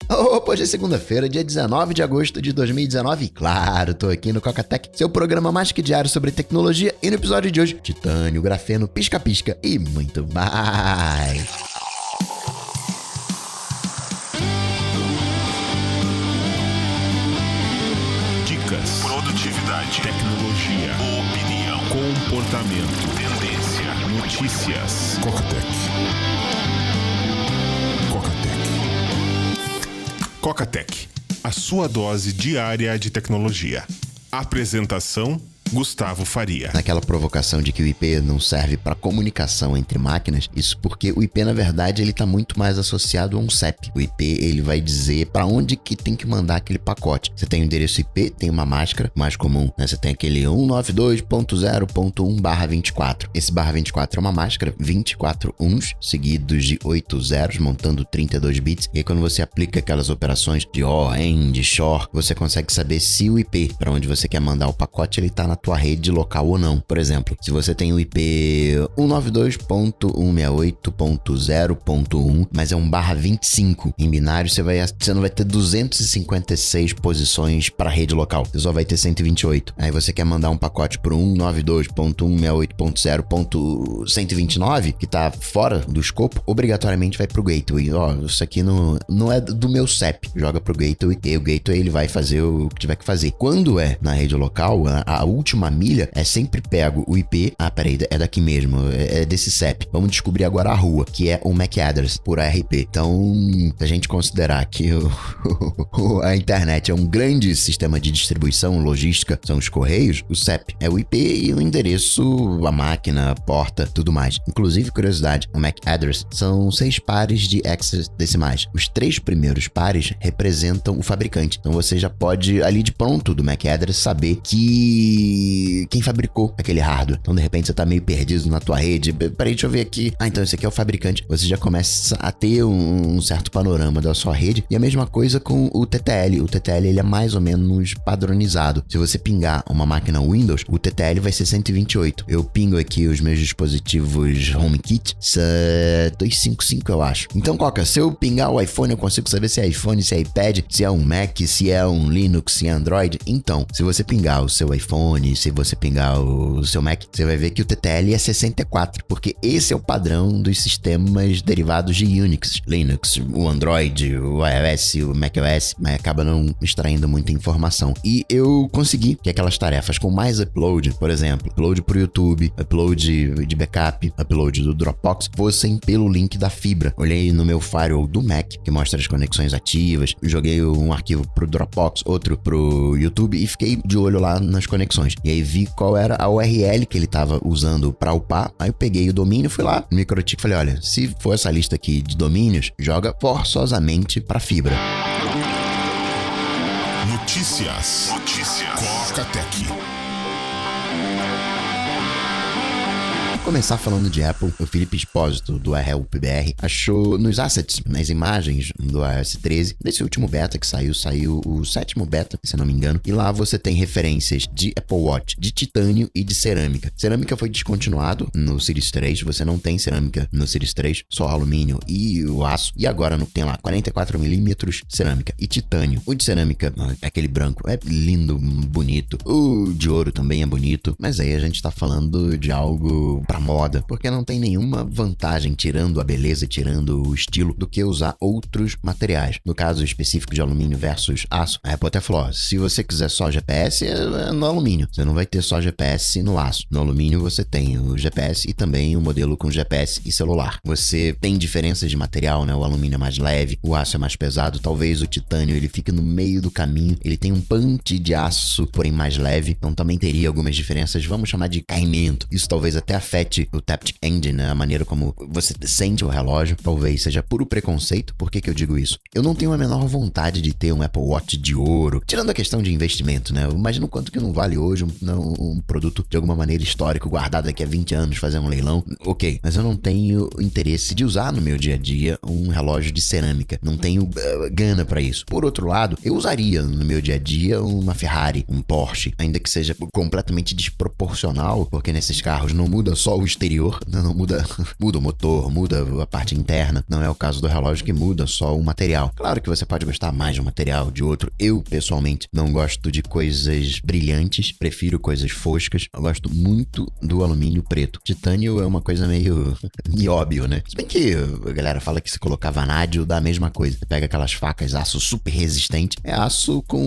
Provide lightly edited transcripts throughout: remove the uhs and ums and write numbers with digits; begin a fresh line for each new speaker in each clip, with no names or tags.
Opa, hoje é segunda-feira, dia 19 de agosto de 2019 e claro, tô aqui no Cocatec, seu programa mais que diário sobre tecnologia e no episódio de hoje, titânio, grafeno, pisca-pisca e muito mais.
Dicas, produtividade, tecnologia, opinião, comportamento, tendência, notícias. Cocatec. Cocatec, a sua dose diária de tecnologia. Apresentação: Gustavo Faria.
Naquela provocação de que o IP não serve para comunicação entre máquinas, isso porque o IP, na verdade, ele tá muito mais associado a um CEP. O IP, ele vai dizer para onde que tem que mandar aquele pacote. Você tem o endereço IP, tem uma máscara mais comum, né? Você tem aquele 192.0.1/24. Esse /24 é uma máscara, 24 uns seguidos de 8 zeros, montando 32 bits. E aí, quando você aplica aquelas operações de OR, AND, SHOR, você consegue saber se o IP para onde você quer mandar o pacote, ele tá na tua rede local ou não. Por exemplo, se você tem o IP 192.168.0.1, mas é um /25 em binário, você não vai ter 256 posições para rede local. Você só vai ter 128. Aí você quer mandar um pacote pro 192.168.0.129, que tá fora do escopo, obrigatoriamente vai pro gateway. Isso aqui não é do meu CEP. Joga pro gateway e o gateway ele vai fazer o que tiver que fazer. Quando é na rede local, a última milha é sempre pego o IP. Peraí, é daqui mesmo, é desse CEP. Vamos descobrir agora a rua, que é o MAC address por ARP. Então, se a gente considerar que a internet é um grande sistema de distribuição logística, são os correios, o CEP é o IP e o endereço, a máquina, a porta, tudo mais. Inclusive, curiosidade, o MAC address são 6 pares de hexadecimais. Os 3 primeiros pares representam o fabricante. Então, você já pode, ali de pronto, do MAC address, saber quem fabricou aquele hardware. Então, de repente, você tá meio perdido na tua rede. Peraí, deixa eu ver aqui. Então esse aqui é o fabricante. Você já começa a ter um certo panorama da sua rede. E a mesma coisa com o TTL. O TTL, ele é mais ou menos padronizado. Se você pingar uma máquina Windows, o TTL vai ser 128. Eu pingo aqui os meus dispositivos HomeKit, 255, eu acho. Então, Coca, se eu pingar o iPhone, eu consigo saber se é iPhone, se é iPad, se é um Mac, se é um Linux, se é Android. Então, se você pingar o seu iPhone, se você pingar o seu Mac, você vai ver que o TTL é 64, porque esse é o padrão dos sistemas derivados de Unix, Linux, o Android, o iOS, o macOS, mas acaba não extraindo muita informação. E eu consegui que aquelas tarefas com mais upload, por exemplo, upload pro YouTube, upload de backup, upload do Dropbox, fossem pelo link da fibra. Olhei no meu firewall do Mac, que mostra as conexões ativas, joguei um arquivo pro Dropbox, outro pro YouTube e fiquei de olho lá nas conexões. E aí vi qual era a URL que ele tava usando para upar. Aí eu peguei o domínio, fui lá no Microtik e falei, olha, se for essa lista aqui de domínios, joga forçosamente para fibra.
Notícias. Cocatec.
Começar falando de Apple, o Felipe Espósito, do RLPBR, achou nos assets, nas imagens do iOS 13, desse último beta que saiu o 7º beta, se não me engano, e lá você tem referências de Apple Watch, de titânio e de cerâmica. Cerâmica foi descontinuado no Series 3, você não tem cerâmica no Series 3, só alumínio e o aço, e agora não tem lá 44mm cerâmica e titânio. O de cerâmica, aquele branco, é lindo, bonito, o de ouro também é bonito, mas aí a gente tá falando de algo pra moda, porque não tem nenhuma vantagem, tirando a beleza, tirando o estilo, do que usar outros materiais. No caso específico de alumínio versus aço, a Apple até falou, se você quiser só GPS, é no alumínio. Você não vai ter só GPS no aço. No alumínio você tem o GPS e também o modelo com GPS e celular. Você tem diferenças de material, né? O alumínio é mais leve, o aço é mais pesado, talvez o titânio ele fique no meio do caminho, ele tem um punch de aço, porém mais leve, então também teria algumas diferenças, vamos chamar de caimento. Isso talvez até afete o Taptic Engine, né? A maneira como você sente o relógio, talvez seja puro preconceito. Por que eu digo isso? Eu não tenho a menor vontade de ter um Apple Watch de ouro, tirando a questão de investimento, né? Eu imagino quanto que não vale hoje um produto de alguma maneira histórico, guardado daqui a 20 anos, fazer um leilão. Ok, mas eu não tenho interesse de usar no meu dia a dia um relógio de cerâmica. Não tenho gana pra isso. Por outro lado, eu usaria no meu dia a dia uma Ferrari, um Porsche, ainda que seja completamente desproporcional, porque nesses carros não muda só só o exterior, não muda o motor, muda a parte interna. Não é o caso do relógio que muda só o material. Claro que você pode gostar mais de um material, de outro. Eu, pessoalmente, não gosto de coisas brilhantes, prefiro coisas foscas. Eu gosto muito do alumínio preto. Titânio é uma coisa meio nióbio, né? Se bem que a galera fala que se colocar vanádio dá a mesma coisa. Você pega aquelas facas, aço super resistente, é aço com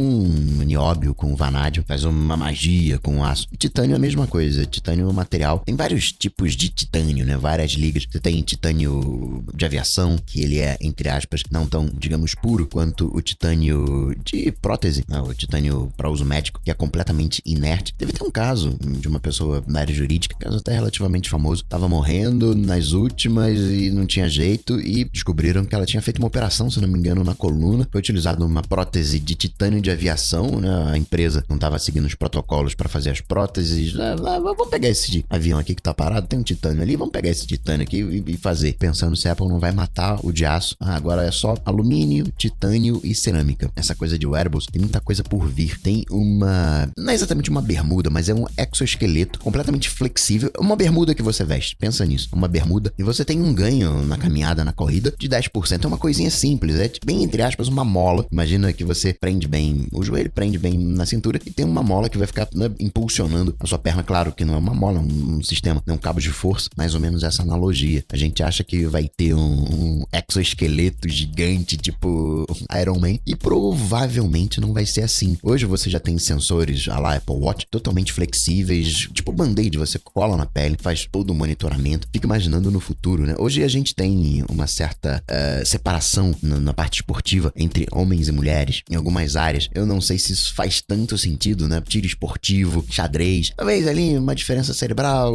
nióbio, com vanádio, faz uma magia com aço. E titânio é a mesma coisa. Titânio é um material. Tem vários tipos de titânio, né? Várias ligas. Você tem titânio de aviação, que ele é, entre aspas, não tão, digamos, puro quanto o titânio de prótese, né? O titânio para uso médico, que é completamente inerte. Teve até um caso de uma pessoa na área jurídica, caso até relativamente famoso, tava morrendo nas últimas e não tinha jeito e descobriram que ela tinha feito uma operação, se não me engano, na coluna. Foi utilizada uma prótese de titânio de aviação, né? A empresa não estava seguindo os protocolos para fazer as próteses. Vamos pegar esse avião aqui que tá parado, tem um titânio ali, vamos pegar esse titânio aqui e fazer. Pensando se a Apple não vai matar o de aço. Agora é só alumínio, titânio e cerâmica. Essa coisa de wearables, tem muita coisa por vir. Tem uma... não é exatamente uma bermuda, mas é um exoesqueleto completamente flexível. Uma bermuda que você veste. Pensa nisso. Uma bermuda. E você tem um ganho na caminhada, na corrida, de 10%. É uma coisinha simples. É bem, entre aspas, uma mola. Imagina que você prende bem o joelho, prende bem na cintura e tem uma mola que vai ficar, né, impulsionando a sua perna. Claro que não é uma mola, um sistema, é um cabo de força. Mais ou menos essa analogia. A gente acha que vai ter um exoesqueleto gigante, tipo Iron Man, e provavelmente não vai ser assim. Hoje você já tem sensores à la Apple Watch totalmente flexíveis, tipo band-aid, você cola na pele, faz todo o monitoramento. Fica imaginando no futuro, né? Hoje a gente tem uma certa separação na parte esportiva entre homens e mulheres em algumas áreas. Eu não sei se isso faz tanto sentido, né? Tiro esportivo, xadrez, talvez ali uma diferença cerebral,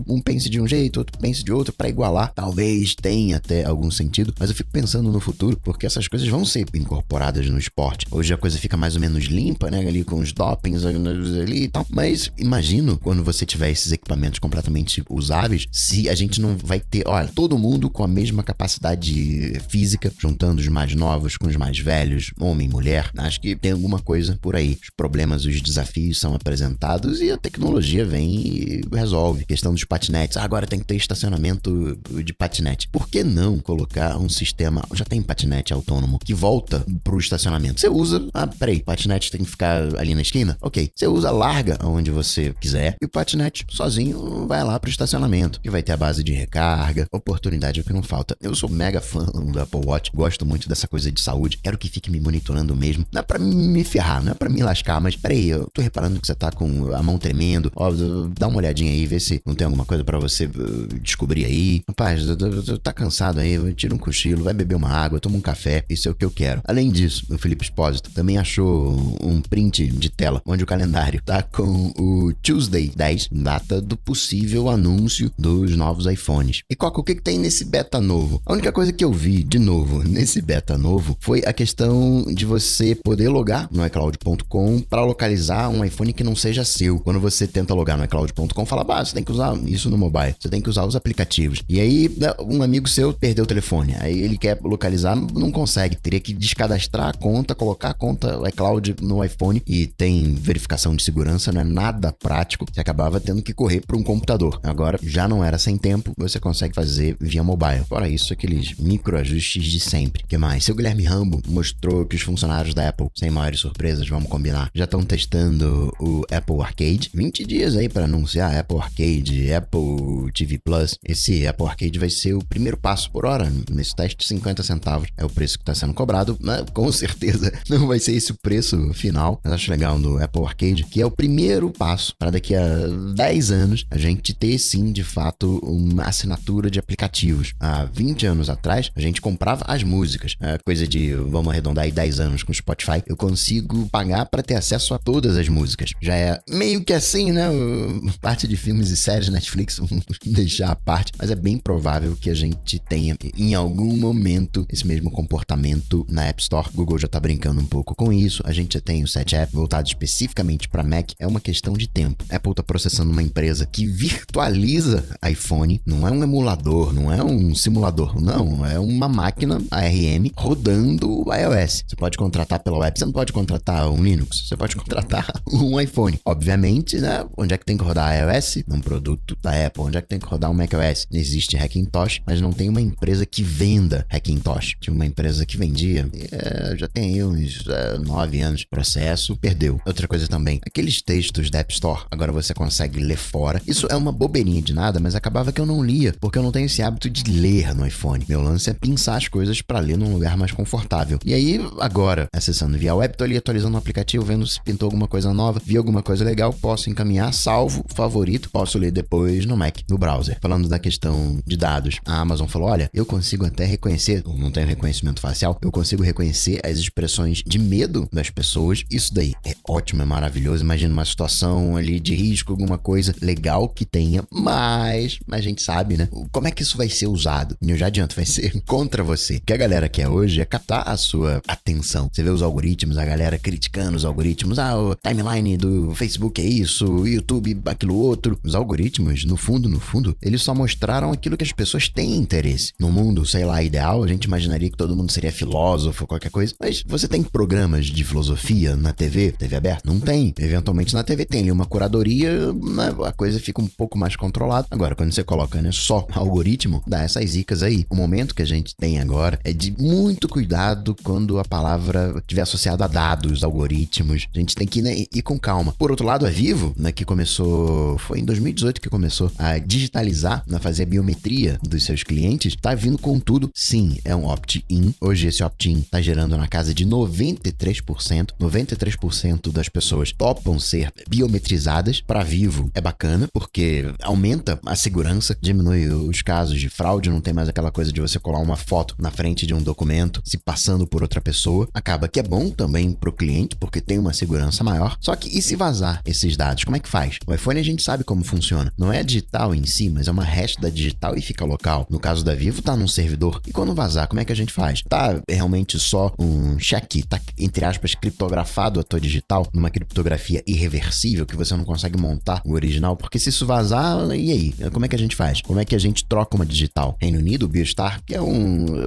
um pense de um jeito, outro pense de outro, pra igualar. Talvez tenha até algum sentido, mas eu fico pensando no futuro, porque essas coisas vão ser incorporadas no esporte. Hoje a coisa fica mais ou menos limpa, né? Ali com os dopings ali e tal. Mas imagino quando você tiver esses equipamentos completamente usáveis, se a gente não vai ter, olha, todo mundo com a mesma capacidade física, juntando os mais novos com os mais velhos, homem e mulher. Acho que tem alguma coisa por aí. Os problemas, os desafios são apresentados e a tecnologia vem e resolve. Questão dos patinetes. Agora tem que ter estacionamento de patinete. Por que não colocar um sistema, já tem patinete autônomo, que volta pro estacionamento? Você usa, peraí, o patinete tem que ficar ali na esquina? Ok. Você usa, larga aonde você quiser e o patinete sozinho vai lá pro estacionamento, que vai ter a base de recarga. Oportunidade é o que não falta. Eu sou mega fã do Apple Watch, gosto muito dessa coisa de saúde, quero que fique me monitorando mesmo. Não é pra me ferrar, não é pra me lascar, mas peraí, eu tô reparando que você tá com a mão tremendo, ó, dá uma olhadinha aí, vê se não tem alguma coisa pra você descobrir aí. Rapaz, tá cansado aí, tira um cochilo, vai beber uma água, toma um café, isso é o que eu quero. Além disso, o Felipe Espósito também achou um print de tela, onde o calendário tá com o Tuesday 10, data do possível anúncio dos novos iPhones. E Coca, o que tem nesse beta novo? A única coisa que eu vi, de novo, nesse beta novo, foi a questão de você poder logar no iCloud.com para localizar um iPhone que não seja seu. Quando você tenta logar no iCloud.com, fala, você tem que usar isso no mobile, você tem que usar os aplicativos. E aí, um amigo seu perdeu o telefone, aí ele quer localizar, não consegue. Teria que descadastrar a conta, colocar a conta iCloud no iPhone e tem verificação de segurança, não é nada prático. Você acabava tendo que correr para um computador. Agora, já não era sem tempo, você consegue fazer via mobile. Fora isso, aqueles microajustes de sempre. O que mais? Seu Guilherme Rambo mostrou que os funcionários da Apple, sem maiores surpresas, vamos combinar, já estão testando o Apple Arcade. 20 dias aí para anunciar Apple Arcade, Apple TV Plus. Esse Apple Arcade vai ser o primeiro passo por hora. Nesse teste, 50 centavos é o preço que está sendo cobrado, mas com certeza não vai ser esse o preço final. Mas acho legal do Apple Arcade, que é o primeiro passo para daqui a 10 anos a gente ter sim, de fato, uma assinatura de aplicativos. Há 20 anos atrás, a gente comprava as músicas. Coisa de, vamos arredondar aí 10 anos com o Spotify, eu consigo pagar para ter acesso a todas as músicas. Já é meio que assim, né? Parte de filmes e séries Netflix, vamos deixar à parte, mas é bem provável que a gente tenha em algum momento esse mesmo comportamento na App Store. Google já tá brincando um pouco com isso. A gente já tem o Set App voltado especificamente para Mac. É uma questão de tempo. A Apple tá processando uma empresa que virtualiza iPhone. Não é um emulador, não é um simulador, não. É uma máquina ARM rodando o iOS. Você pode contratar pela web. Você não pode contratar um Linux. Você pode contratar um iPhone. Obviamente, né? Onde é que tem que rodar iOS? Num produto produto da Apple? Onde é que tem que rodar um macOS? Existe Hackintosh, mas não tem uma empresa que venda Hackintosh. Tinha uma empresa que vendia, já tem aí uns 9 anos de processo, perdeu. Outra coisa também, aqueles textos da App Store, agora você consegue ler fora. Isso é uma bobeirinha de nada, mas acabava que eu não lia, porque eu não tenho esse hábito de ler no iPhone. Meu lance é pinçar as coisas para ler num lugar mais confortável. E aí, agora, acessando via web, tô ali atualizando o aplicativo, vendo se pintou alguma coisa nova, vi alguma coisa legal, posso encaminhar, salvo, favorito, posso ler depois no Mac, no browser. Falando da questão de dados, a Amazon falou, olha, eu consigo até reconhecer, não tenho reconhecimento facial, eu consigo reconhecer as expressões de medo das pessoas. Isso daí é ótimo, é maravilhoso. Imagina uma situação ali de risco, alguma coisa legal que tenha, mas a gente sabe, né? Como é que isso vai ser usado? E eu já adianto, vai ser contra você. O que a galera quer hoje é captar a sua atenção. Você vê os algoritmos, a galera criticando os algoritmos. O timeline do Facebook é isso, o YouTube aquilo outro. Os algoritmos, no fundo, eles só mostraram aquilo que as pessoas têm interesse. No mundo, sei lá, ideal, a gente imaginaria que todo mundo seria filósofo, qualquer coisa. Mas você tem programas de filosofia na TV aberta? Não tem. Eventualmente na TV tem ali uma curadoria, a coisa fica um pouco mais controlada. Agora, quando você coloca, né, só algoritmo, dá essas zicas aí. O momento que a gente tem agora é de muito cuidado quando a palavra estiver associada a dados, algoritmos. A gente tem que, né, ir com calma. Por outro lado, a Vivo, né, que começou, foi em 2018 que começou a digitalizar, a fazer a biometria dos seus clientes, tá vindo com tudo. Sim, é um opt-in. Hoje esse opt-in tá gerando na casa de 93%. 93% das pessoas topam ser biometrizadas. Para Vivo é bacana, porque aumenta a segurança, diminui os casos de fraude, não tem mais aquela coisa de você colar uma foto na frente de um documento se passando por outra pessoa. Acaba que é bom também pro cliente, porque tem uma segurança maior. Só que e se vazar esses dados? Como é que faz? O iPhone a gente sabe como funciona. Não é digital em si, mas é uma hash da digital e fica local. No caso da Vivo, tá num servidor. E quando vazar, como é que a gente faz? Tá realmente só um cheque, tá, entre aspas, criptografado a tua digital, numa criptografia irreversível, que você não consegue montar o original? Porque se isso vazar, e aí? Como é que a gente faz? Como é que a gente troca uma digital? Reino Unido, o Biostar, que é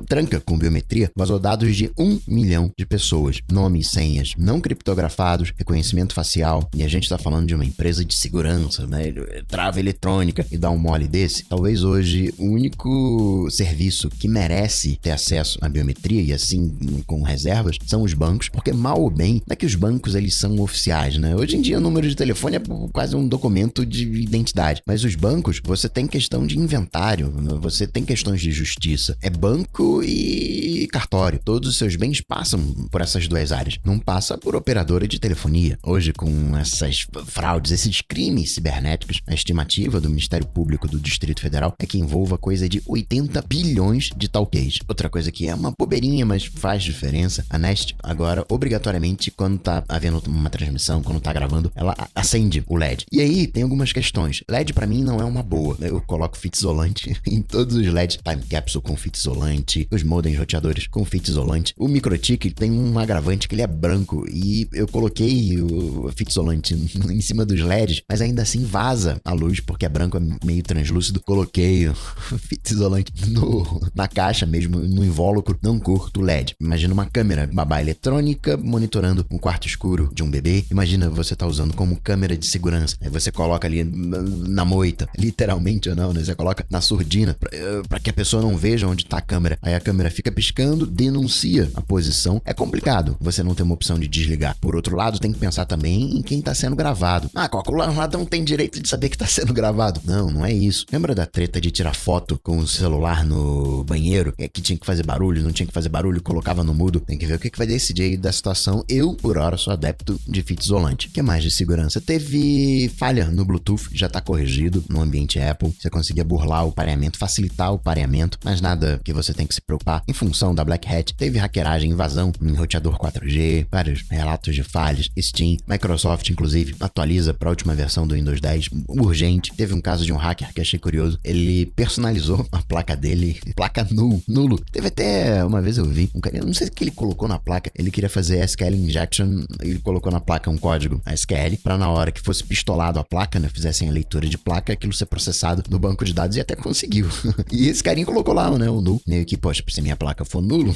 tranca com biometria, vazou dados de 1 milhão de pessoas. Nomes, senhas não criptografados, reconhecimento facial, e a gente tá falando de uma empresa de segurança, né? Trava eletrônica, e dá um mole desse. Talvez hoje o único serviço que merece ter acesso à biometria, e assim com reservas, são os bancos, porque mal ou bem, não é que os bancos eles são oficiais, né? Hoje em dia o número de telefone é quase um documento de identidade, mas os bancos, você tem questão de inventário, você tem questões de justiça, é banco e cartório, todos os seus bens passam por essas duas áreas, não passa por operadora de telefonia. Hoje, com essas fraudes, esses crimes cibernéticos, a estimativa do Ministério Público do Distrito Federal é que envolva coisa de 80 bilhões de talquês. Outra coisa que é uma bobeirinha, mas faz diferença, a Nest agora, obrigatoriamente, quando tá havendo uma transmissão, quando tá gravando, ela acende o LED. E aí, tem algumas questões. LED pra mim não é uma boa. Eu coloco fita isolante em todos os LEDs. Time Capsule com fita isolante, os modems roteadores com fita isolante. O microchip tem um agravante que ele é branco e eu coloquei o fita isolante em cima dos LEDs, mas ainda assim vaza a luz porque é branco, é meio translúcido. Coloquei o fita isolante na caixa mesmo, no invólucro, não curto o LED. Imagina uma câmera babá eletrônica monitorando um quarto escuro de um bebê. Imagina você tá usando como câmera de segurança. Aí você coloca ali na moita, literalmente ou não, né? Você coloca na surdina pra que a pessoa não veja onde tá a câmera. Aí a câmera fica piscando, denuncia a posição. É complicado você não ter uma opção de desligar. Por outro lado, tem que pensar também em quem tá sendo gravado. Qualquer ladrão tem direito de saber que tá sendo gravado. Não é isso. Lembra da treta de tirar foto com o celular no banheiro? Que tinha que fazer barulho, não tinha que fazer barulho, colocava no mudo. Tem que ver o que vai decidir aí da situação. Eu, por hora, sou adepto de fita isolante. O que mais de segurança? Teve falha no Bluetooth, já tá corrigido no ambiente Apple. Você conseguia burlar o pareamento, facilitar o pareamento, mas nada que você tem que se preocupar. Em função da Black Hat, teve hackeragem, invasão em roteador 4G, vários relatos de falhas. Steam, Microsoft, inclusive, atualiza para a última versão do Windows 10, urgente. Teve um caso de um hacker que achei curioso. Ele personalizou a placa dele, placa nulo. Teve até, uma vez eu vi, eu não sei o que ele colocou na placa, ele queria fazer SQL injection, ele colocou na placa um código SQL, para na hora que fosse pistolado a placa, né, fizessem a leitura de placa, aquilo ser processado no banco de dados, e até conseguiu. E esse carinha colocou lá, né, o null, meio que, poxa, se minha placa for nulo,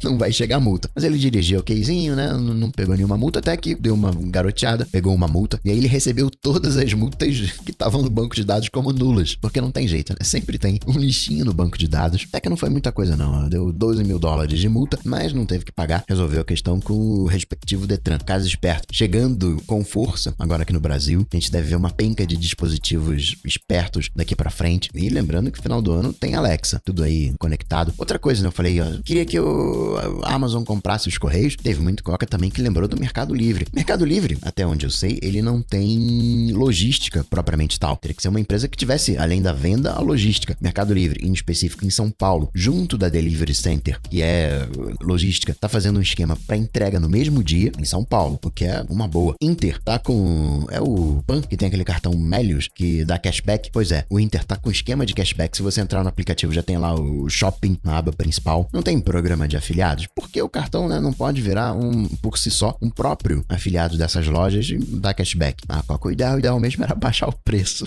não vai chegar multa. Mas ele dirigiu okzinho, né, não pegou nenhuma multa, até que deu uma garoteada, pegou uma multa, e aí ele recebeu todas as multas que estavam no banco de dados como nulas, porque não tem jeito, né? Sempre tem um lixinho no banco de dados. Até que não foi muita coisa não, deu $12 mil de multa, mas não teve que pagar, resolveu a questão com o respectivo Detran. Caso esperto, chegando com força, agora aqui no Brasil, a gente deve ver uma penca de dispositivos espertos daqui pra frente. E lembrando que no final do ano tem Alexa, tudo aí conectado. Outra coisa, né? Eu falei, ó, queria que a Amazon comprasse os Correios. Teve muito coca também que lembrou do Mercado Livre. Mercado Livre, até onde eu sei, ele não tem logística propriamente tal. Teria que ser uma empresa que tivesse, além da venda, a logística. Mercado Livre, em específico em São Paulo, junto da Delivery Center, que é logística, tá fazendo um esquema para entrega no mesmo dia em São Paulo, o que é uma boa. Inter tá com... é o PAN, que tem aquele cartão Melius, que dá cashback. Pois é, o Inter tá com esquema de cashback. Se você entrar no aplicativo, já tem lá o shopping na aba principal. Não tem programa de afiliados, porque o cartão, né, não pode virar por si só, um próprio afiliado dessas lojas e dar cashback. Qual que o ideal mesmo era baixar o preço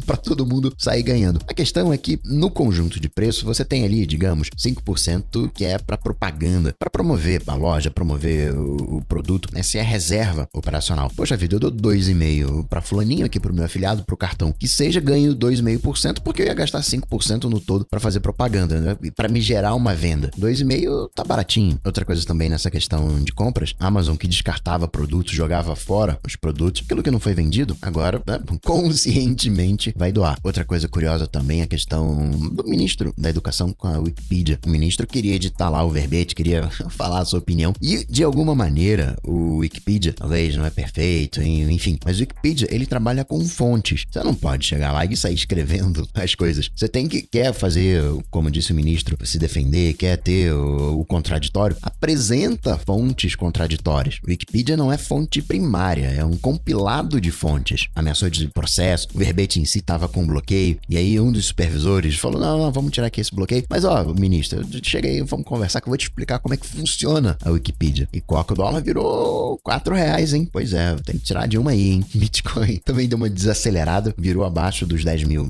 para todo mundo sair ganhando. A questão é que no conjunto de preço, você tem ali, digamos, 5% que é para propaganda, para promover a loja, promover o produto. Essa é a reserva operacional. Poxa vida, eu dou 2,5% para fulaninho aqui, pro meu afiliado, pro cartão, que seja ganho 2,5%, porque eu ia gastar 5% no todo para fazer propaganda, né? Para me gerar uma venda. 2,5% tá baratinho. Outra coisa também nessa questão de compras, a Amazon que descartava produtos, jogava fora os produtos, aquilo que não foi vendido, agora, né, conscientemente vai doar. Outra coisa curiosa também é a questão do ministro da Educação com a Wikipedia. O ministro queria editar lá o verbete, queria falar a sua opinião, e de alguma maneira o Wikipedia, talvez não é perfeito, enfim, mas o Wikipedia, ele trabalha com fontes. Você não pode chegar lá e sair escrevendo as coisas. Você quer fazer, como disse o ministro, se defender, quer ter o contraditório, apresenta fontes contraditórias. O Wikipedia não é fonte primária, é um compilado de fontes. Ameaçou de processo, o verbete em si estava com bloqueio, e aí um dos supervisores falou, não, vamos tirar aqui esse bloqueio. Mas ministro, chega aí, vamos conversar que eu vou te explicar como é que funciona a Wikipedia. E qual que o dólar virou R$4, hein? Pois é, tem que tirar de uma aí, hein? Bitcoin também deu uma desacelerada, virou abaixo dos $10 mil.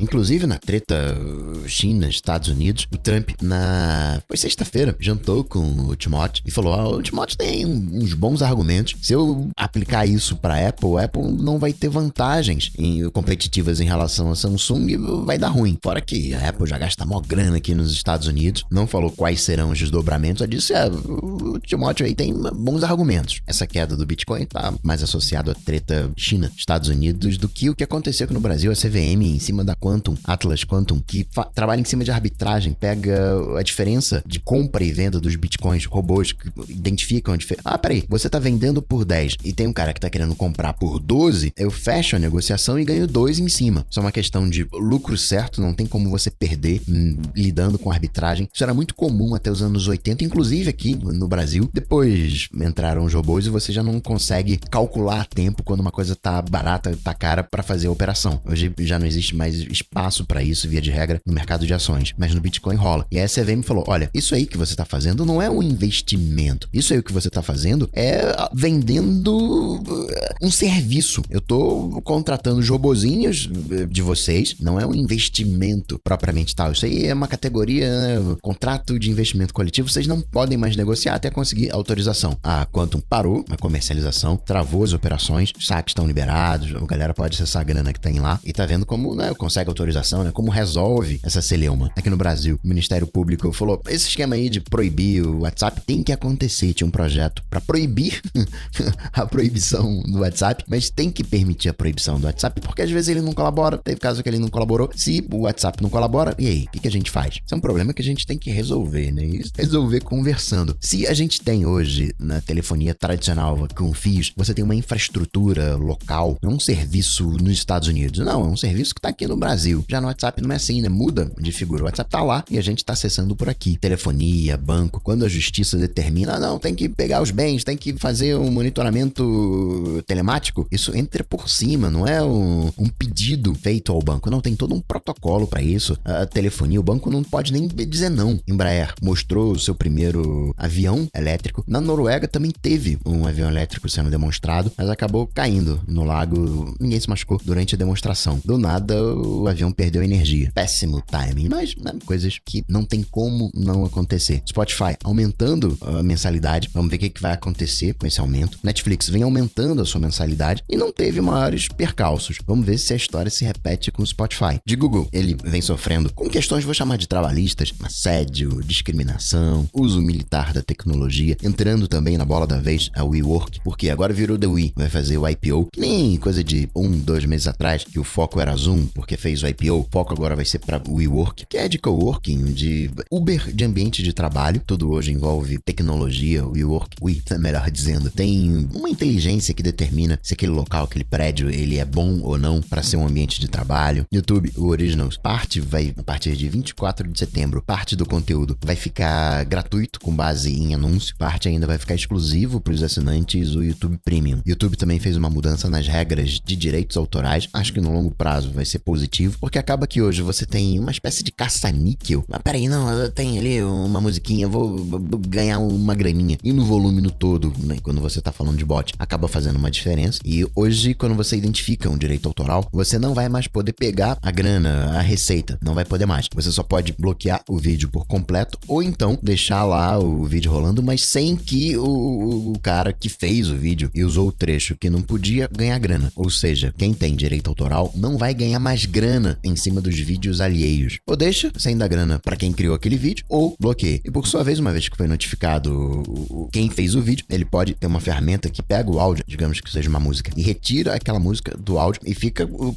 Inclusive na treta China, Estados Unidos, o Trump foi sexta-feira, jantou com o Timóteo e falou, o Timóteo tem uns bons argumentos. Se eu aplicar isso para Apple não vai ter vantagens competitivas em relação a Samsung e vai dar ruim. Fora que a Apple já gasta mó grana aqui nos Estados Unidos, não falou quais serão os desdobramentos, só disse, o Timóteo aí tem bons argumentos. Essa queda do Bitcoin tá mais associado à treta China, Estados Unidos, do que o que aconteceu aqui no Brasil, a CVM em cima da Quantum, Atlas Quantum, que trabalha em cima de arbitragem, pega a diferença de compra e venda dos Bitcoins, robôs que identificam a diferença. Peraí, você tá vendendo por 10 e tem um cara que tá querendo comprar por 12, eu fecho a negociação e ganho 2 em cima. Isso é uma questão de lucro certo, não tem como você perder lidando com arbitragem. Isso era muito comum até os anos 80, inclusive aqui no Brasil. Depois entraram os robôs e você já não consegue calcular a tempo quando uma coisa tá barata, tá cara para fazer a operação. Hoje já não existe mais espaço para isso, via de regra, no mercado de ações, mas no Bitcoin rola. E a CVM falou, olha, isso aí que você tá fazendo não é um investimento. Isso aí que você tá fazendo é vendendo um serviço. Eu tô contratando os robozinhos de vocês, não é um investimento propriamente tal. Isso aí é uma categoria, contrato de investimento coletivo, vocês não podem mais negociar até conseguir autorização. A Quantum parou a comercialização, travou as operações, os saques estão liberados, a galera pode acessar a grana que tem lá e tá vendo como, né, consegue autorização, né, como resolve essa celeuma. Aqui no Brasil, o Ministério Público falou, esse esquema aí de proibir o WhatsApp tem que acontecer, tinha um projeto para proibir a proibição do WhatsApp, mas tem que permitir a proibição do WhatsApp, porque às vezes ele não colabora, teve caso que ele não colaborou, se o WhatsApp não colabora, e aí, o que a gente faz? Isso é um problema que a gente tem que resolver, né? E resolver conversando. Se a gente tem hoje, na telefonia tradicional com fios, você tem uma infraestrutura local, não é um serviço nos Estados Unidos, não, é um serviço que tá aqui no Brasil. Já no WhatsApp não é assim, né? Muda de figura. O WhatsApp tá lá e a gente tá acessando por aqui. Telefonia, banco, quando a justiça determina, não, tem que pegar os bens, tem que fazer um monitoramento telemático, isso entra por cima, não é um pedido feito ao banco, não, tem todo um protocolo para isso. A telefonia, o banco não pode nem dizer não. Embraer mostrou o seu primeiro avião elétrico. Na Noruega também teve um avião elétrico sendo demonstrado, mas acabou caindo no lago, ninguém se machucou durante a demonstração. Do nada, o avião perdeu energia. Péssimo timing, mas né, coisas que não tem como não acontecer. Spotify aumentando a mensalidade, vamos ver o que vai acontecer com esse aumento. Netflix vem aumentando a sua mensalidade e não teve maiores percalços. sucessos. Vamos ver se a história se repete com o Spotify. De Google, ele vem sofrendo com questões, vou chamar de trabalhistas, assédio, discriminação, uso militar da tecnologia, entrando também na bola da vez a WeWork, porque agora virou The We, vai fazer o IPO, que nem coisa de 2 meses atrás, que o foco era Zoom, porque fez o IPO, o foco agora vai ser para WeWork, que é de coworking, de Uber de ambiente de trabalho, tudo hoje envolve tecnologia, WeWork, melhor dizendo, tem uma inteligência que determina se aquele local, aquele prédio, ele é bom ou não para ser um ambiente de trabalho. YouTube, o Originals, a partir de 24 de setembro, parte do conteúdo vai ficar gratuito com base em anúncio, parte ainda vai ficar exclusivo para os assinantes o YouTube Premium. YouTube também fez uma mudança nas regras de direitos autorais, acho que no longo prazo vai ser positivo, porque acaba que hoje você tem uma espécie de caça-níquel. Mas peraí, não, eu tenho ali uma musiquinha, vou ganhar uma graninha. E no volume no todo, né, quando você tá falando de bot, acaba fazendo uma diferença. E hoje, quando você identifica um direito autoral, você não vai mais poder pegar a grana, a receita, não vai poder mais. Você só pode bloquear o vídeo por completo, ou então deixar lá o vídeo rolando, mas sem que o cara que fez o vídeo e usou o trecho que não podia ganhar grana. Ou seja, quem tem direito autoral não vai ganhar mais grana em cima dos vídeos alheios. Ou deixa sem dar grana para quem criou aquele vídeo, ou bloqueia. E por sua vez, uma vez que foi notificado quem fez o vídeo, ele pode ter uma ferramenta que pega o áudio, digamos que seja uma música, e retira aquela música do áudio e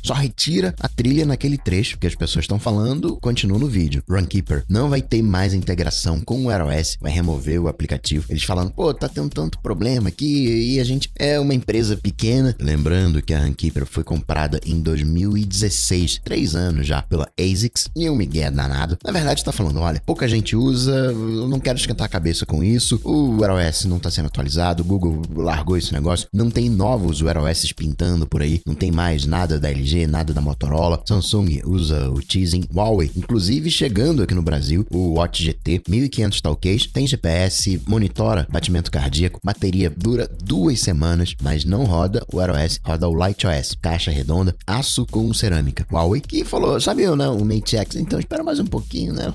só retira a trilha naquele trecho que as pessoas estão falando, continua no vídeo. Runkeeper não vai ter mais integração com o iOS, vai remover o aplicativo. Eles falando, tá tendo tanto problema aqui e a gente é uma empresa pequena. Lembrando que a Runkeeper foi comprada em 2016, 3 anos já, pela ASICS, e o Miguel danado. Na verdade, tá falando, olha, pouca gente usa, eu não quero esquentar a cabeça com isso, o iOS não tá sendo atualizado, o Google largou esse negócio, não tem novos iOS pintando por aí, não tem mais nada da LG, nada da Motorola, Samsung usa o Tizen, Huawei, inclusive chegando aqui no Brasil, o Watch GT, 1500 talkês, tem GPS, monitora batimento cardíaco, bateria dura 2 semanas, mas não roda o iOS, roda o LightOS, caixa redonda, aço com cerâmica. Huawei que falou, sabe eu, né, o Mate X, então espera mais um pouquinho, né?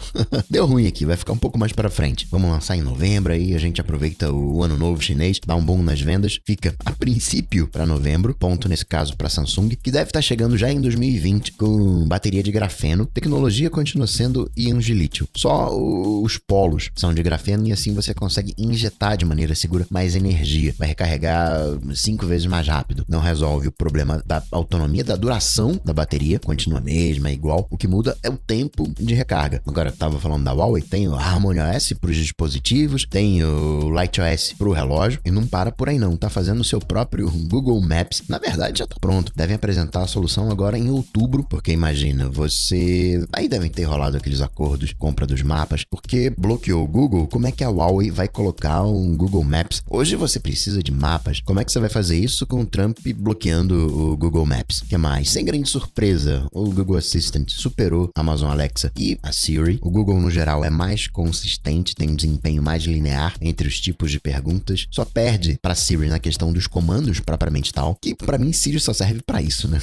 Deu ruim aqui, vai ficar um pouco mais para frente. Vamos lançar em novembro aí, a gente aproveita o ano novo chinês, dá um boom nas vendas, fica a princípio para novembro, ponto nesse caso para Samsung, que deve estar chegando já em 2020 com bateria de grafeno. Tecnologia continua sendo íons de lítio. Só os polos são de grafeno e assim você consegue injetar de maneira segura mais energia. Vai recarregar 5 vezes mais rápido. Não resolve o problema da autonomia, da duração da bateria, continua a mesma, é igual. O que muda é o tempo de recarga. Agora, eu tava falando da Huawei, tem o Harmony OS para os dispositivos, tem o LightOS para o relógio e não para por aí não. Tá fazendo o seu próprio Google Maps. Na verdade, já tá pronto. Devem apresentar a solução agora em outubro, porque imagina, aí devem ter rolado aqueles acordos, compra dos mapas, porque bloqueou o Google, como é que a Huawei vai colocar um Google Maps? Hoje você precisa de mapas. Como é que você vai fazer isso com o Trump bloqueando o Google Maps? O que mais? Sem grande surpresa, o Google Assistant superou a Amazon Alexa e a Siri. O Google, no geral, é mais consistente, tem um desempenho mais linear entre os tipos de perguntas. Só perde para Siri na questão dos comandos propriamente tal, que para mim Siri só serve para isso, né?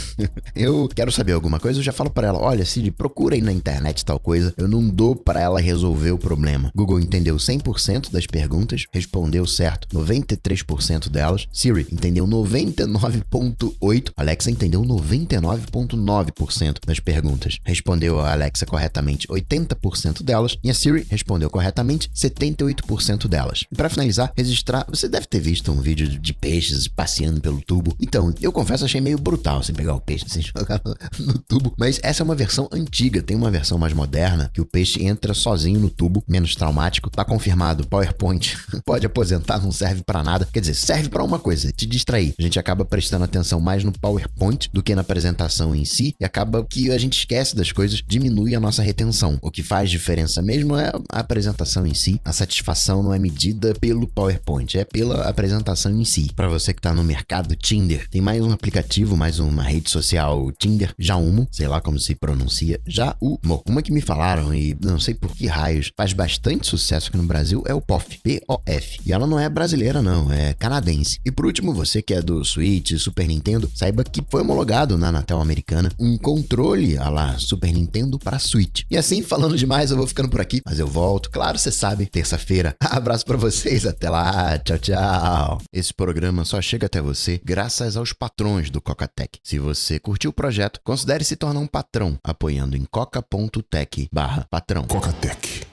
Eu quero saber alguma coisa, eu já falo para ela, olha Siri, procura aí na internet tal coisa. Eu não dou para ela resolver o problema. Google entendeu 100% das perguntas, respondeu certo 93% delas. Siri entendeu 99,8%. Alexa entendeu 99,9% das perguntas. Respondeu a Alexa corretamente 80% delas e a Siri respondeu corretamente 78% delas. E para finalizar, registrar, você deve ter visto um vídeo de peixes passeando pelo tubo. Então, eu confesso, achei meio brutal você pegar o peixe assim, jogar no tubo, mas essa é uma versão antiga, tem uma versão mais moderna que o peixe entra sozinho no tubo, menos traumático, tá confirmado, PowerPoint pode aposentar, não serve pra nada, quer dizer, serve pra uma coisa, te distrair. A gente acaba prestando atenção mais no PowerPoint do que na apresentação em si e acaba que a gente esquece das coisas, diminui a nossa retenção. O que faz diferença mesmo é a apresentação em si, a satisfação não é medida pelo PowerPoint, é pela apresentação em si. Pra você que tá no mercado Tinder, tem mais um aplicativo, mais uma rede social Tinder, Jaumo, sei lá como se pronuncia, Jaumo. Uma que me falaram e não sei por que raios, faz bastante sucesso aqui no Brasil é o POF, P-O-F. E ela não é brasileira não, é canadense. E por último, você que é do Switch, Super Nintendo, saiba que foi homologado na Anatel americana um controle à la Super Nintendo para Switch. E assim, falando demais, eu vou ficando por aqui, mas eu volto, claro, você sabe, terça-feira. Abraço pra vocês, até lá, tchau, tchau. Esse programa só chega até você graças aos patrões do Coca-Tech. Coca-Tech. Se você curtiu o projeto, considere se tornar um patrão apoiando em coca.tech/patrão.
Coca-Tech.